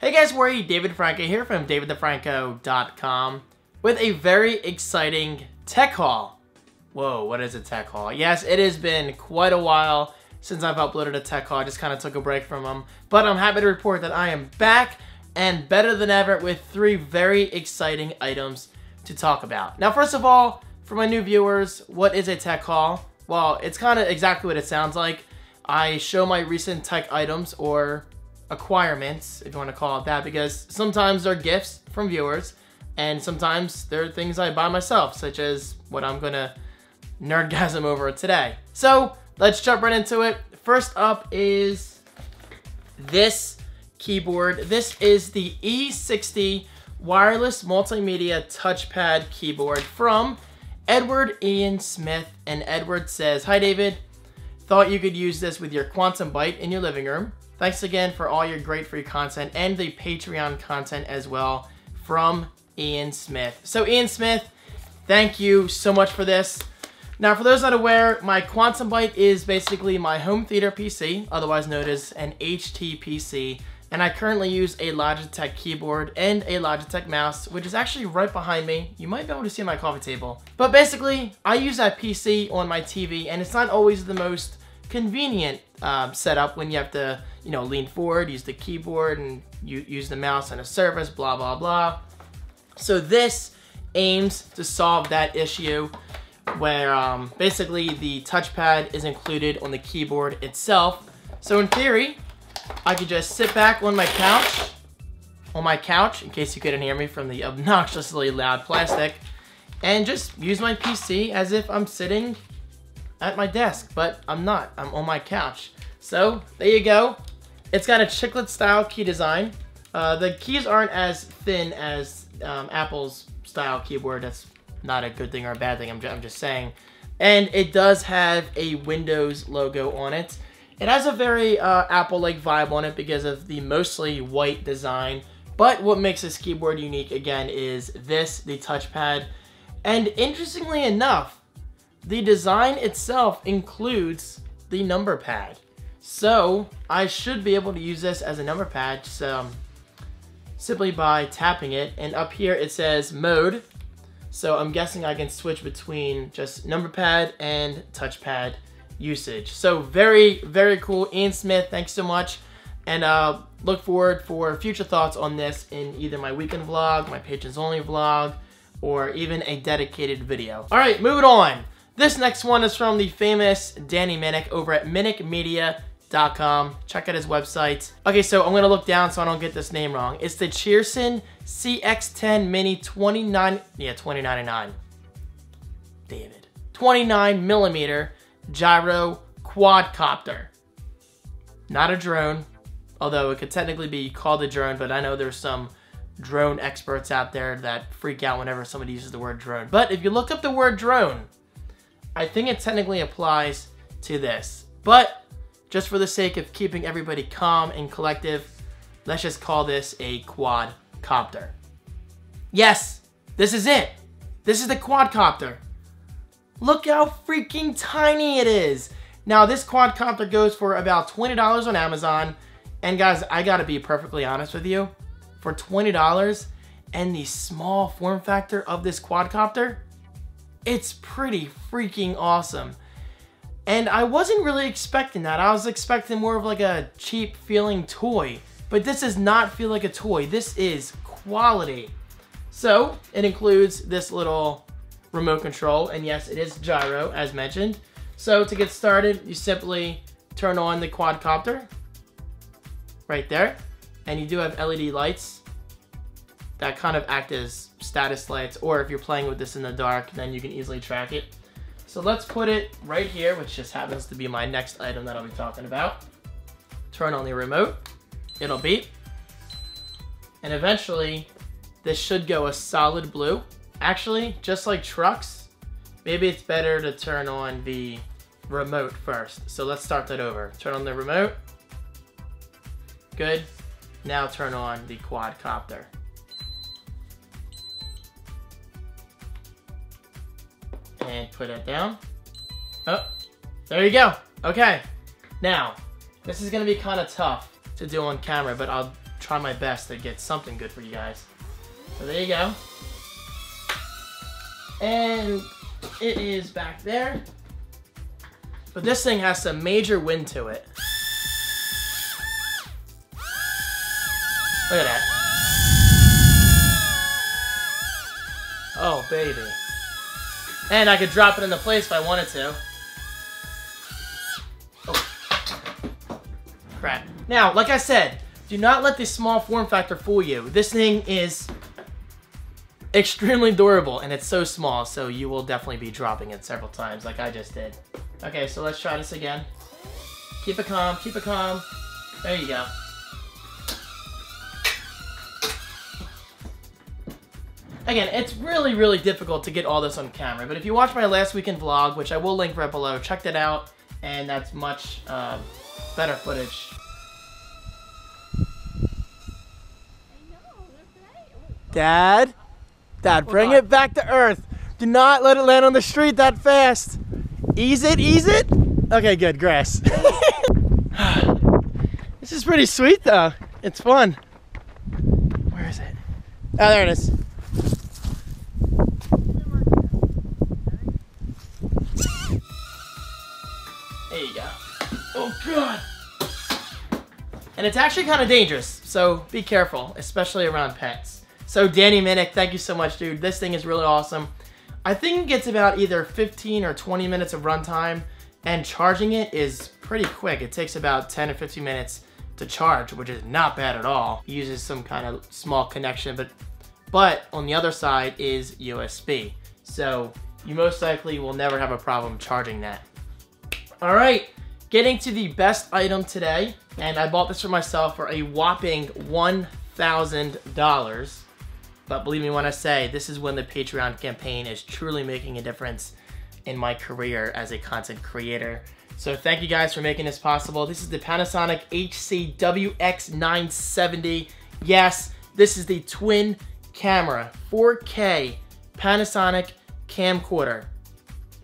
Hey guys, where are you? David Franco here from davidthefranco.com with a very exciting tech haul. Whoa, what is a tech haul? Yes, it has been quite a while since I've uploaded a tech haul. I just kind of took a break from them. But I'm happy to report that I am back and better than ever with 3 very exciting items to talk about. Now, first of all, for my new viewers, what is a tech haul? Well, it's kind of exactly what it sounds like. I show my recent tech items or acquirements, if you want to call it that, because sometimes they're gifts from viewers and sometimes they're things I buy myself, such as what I'm gonna nerdgasm over today. So let's jump right into it. First up is this keyboard. This is the E60 wireless multimedia touchpad keyboard from Edward Ian Smith, and Edward says, "Hi David, thought you could use this with your Quantum Byte in your living room. Thanks again for all your great free content and the Patreon content as well," from Ian Smith. So Ian Smith, thank you so much for this. Now, for those not aware, my Quantum Byte is basically my home theater PC, otherwise known as an HT-PC, and I currently use a Logitech keyboard and a Logitech mouse, which is actually right behind me. You might be able to see my coffee table. But basically, I use that PC on my TV, and it's not always the most convenient setup when you have to, lean forward, use the keyboard, and use the mouse on a surface, blah, blah, blah. So this aims to solve that issue where basically the touchpad is included on the keyboard itself. So in theory, I could just sit back on my couch, in case you couldn't hear me from the obnoxiously loud plastic, and just use my PC as if I'm sitting at my desk, but I'm not. I'm on my couch. So there you go. It's got a chiclet style key design. The keys aren't as thin as Apple's style keyboard. That's not a good thing or a bad thing. I'm just saying. And it does have a Windows logo on it. It has a very Apple-like vibe on it because of the mostly white design. But what makes this keyboard unique, again, is the touchpad. And interestingly enough, the design itself includes the number pad. So I should be able to use this as a number pad simply by tapping it. And up here it says mode. So I'm guessing I can switch between just number pad and touchpad usage. So very, very cool. Ian Smith, thanks so much. And look forward for future thoughts on this in either my weekend vlog, my patrons only vlog, or even a dedicated video. All right, moving on. This next one is from the famous Danny Minnick over at minnickmedia.com. Check out his website. Okay, so I'm gonna look down so I don't get this name wrong. It's the Cheerson CX-10 Mini 2099. David. 29mm Gyro Quadcopter. Not a drone, although it could technically be called a drone, but I know there's some drone experts out there that freak out whenever somebody uses the word drone. But if you look up the word drone, I think it technically applies to this. But just for the sake of keeping everybody calm and collective, let's just call this a quadcopter. Yes, this is it. This is the quadcopter. Look how freaking tiny it is. Now, this quadcopter goes for about $20 on Amazon. And guys, I gotta be perfectly honest with you. For $20 and the small form factor of this quadcopter, it's pretty freaking awesome. And I wasn't really expecting that. I was expecting more of like a cheap feeling toy. But this does not feel like a toy. This is quality. So, it includes this little remote control, and yes, it is gyro, as mentioned. So to get started, you simply turn on the quadcopter, right there, and you do have LED lights that kind of act as status lights, or if you're playing with this in the dark, then you can easily track it. So let's put it right here, which just happens to be my next item that I'll be talking about. Turn on the remote, it'll beep, and eventually this should go a solid blue. Actually, just like trucks, maybe it's better to turn on the remote first. So let's start that over. Turn on the remote. Good. Now turn on the quadcopter. And put it down. Oh, there you go. Okay. Now, this is going to be kind of tough to do on camera, but I'll try my best to get something good for you guys. So there you go. And it is back there. But this thing has some major wind to it. Look at that. Oh, baby. And I could drop it into place if I wanted to. Oh. Crap. Now, like I said, do not let the small form factor fool you. This thing is extremely durable, and it's so small, so you will definitely be dropping it several times like I just did. Okay, so let's try this again. Keep it calm, keep it calm. There you go. Again, it's really, really difficult to get all this on camera, but if you watch my last weekend vlog, which I will link right below, check that out, and that's much better footage. Dad? Dad, bring it back to Earth. Do not let it land on the street that fast. Ease it, ease it. Okay, good, grass. This is pretty sweet, though. It's fun. Where is it? Oh, there it is. There you go. Oh, God. And it's actually kind of dangerous, so be careful, especially around pets. So, Danny Minnick, thank you so much, dude. This thing is really awesome. I think it gets about either 15 or 20 minutes of runtime, and charging it is pretty quick. It takes about 10 or 15 minutes to charge, which is not bad at all. It uses some kind of small connection, but on the other side is USB. So, you most likely will never have a problem charging that. All right, getting to the best item today, and I bought this for myself for a whopping $1,000. But believe me when I say, this is when the Patreon campaign is truly making a difference in my career as a content creator. So thank you guys for making this possible. This is the Panasonic HC-WX970. Yes, this is the twin camera 4K Panasonic camcorder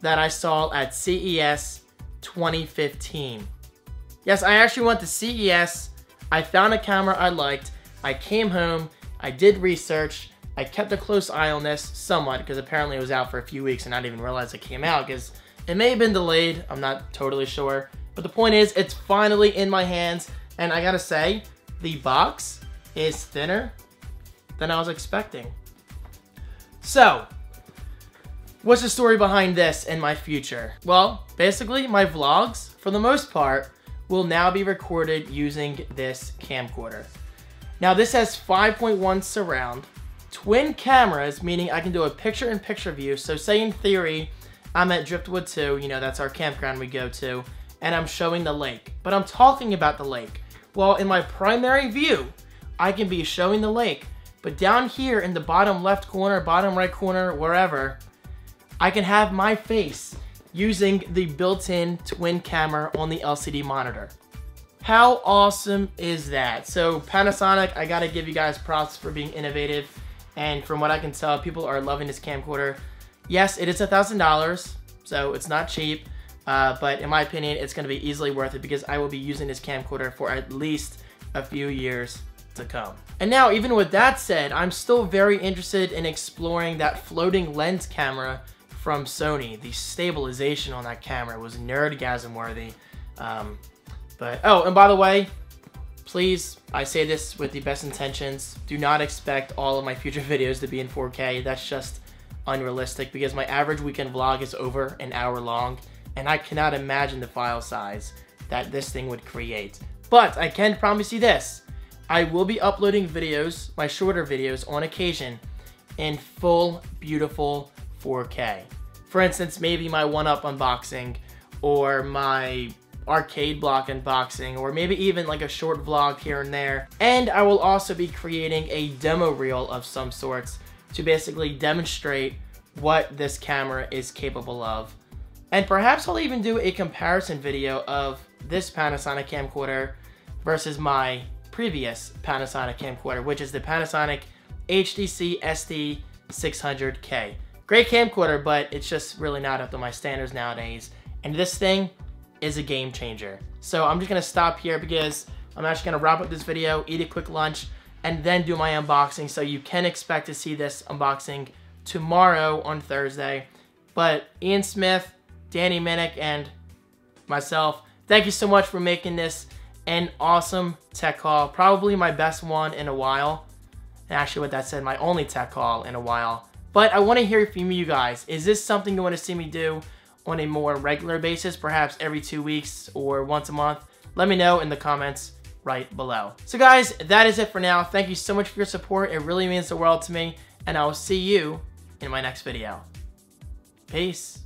that I saw at CES 2015. Yes, I actually went to CES. I found a camera I liked. I came home. I did research. I kept a close eye on this somewhat because apparently it was out for a few weeks and I didn't even realize it came out because it may have been delayed. I'm not totally sure. But the point is, it's finally in my hands. And I gotta say, the box is thinner than I was expecting. So, what's the story behind this in my future? Well, basically, my vlogs, for the most part, will now be recorded using this camcorder. Now this has 5.1 surround, twin cameras, meaning I can do a picture-in-picture view. So say in theory, I'm at Driftwood 2, you know, that's our campground we go to, and I'm showing the lake. But I'm talking about the lake. Well, in my primary view, I can be showing the lake, but down here in the bottom left corner, bottom right corner, wherever, I can have my face using the built-in twin camera on the LCD monitor. How awesome is that? So Panasonic, I gotta give you guys props for being innovative. And from what I can tell, people are loving this camcorder. Yes, it is $1,000, so it's not cheap. But in my opinion, it's gonna be easily worth it because I will be using this camcorder for at least a few years to come. And now, even with that said, I'm still very interested in exploring that floating lens camera from Sony. The stabilization on that camera was nerdgasm worthy. Oh, and by the way, please, I say this with the best intentions, do not expect all of my future videos to be in 4K. That's just unrealistic because my average weekend vlog is over an hour long, and I cannot imagine the file size that this thing would create. But I can promise you this, I will be uploading videos, my shorter videos, on occasion in full, beautiful 4K. For instance, maybe my 1UP unboxing, or my arcade block unboxing, or maybe even like a short vlog here and there. And I will also be creating a demo reel of some sorts to basically demonstrate what this camera is capable of. And perhaps I'll even do a comparison video of this Panasonic camcorder versus my previous Panasonic camcorder, which is the Panasonic HC-WX970. Great camcorder, but it's just really not up to my standards nowadays. And this thing is a game changer. So I'm just gonna stop here because I'm actually going to wrap up this video, eat a quick lunch, and then do my unboxing. So you can expect to see this unboxing tomorrow on Thursday. But Ian Smith, Danny Minnick, and myself, thank you so much for making this an awesome tech haul. Probably my best one in a while. And actually, with that said, my only tech haul in a while. But I want to hear from you guys. Is this something you want to see me do on a more regular basis, perhaps every 2 weeks or once a month? Let me know in the comments right below. So guys, that is it for now. Thank you so much for your support. It really means the world to me. And I will see you in my next video. Peace.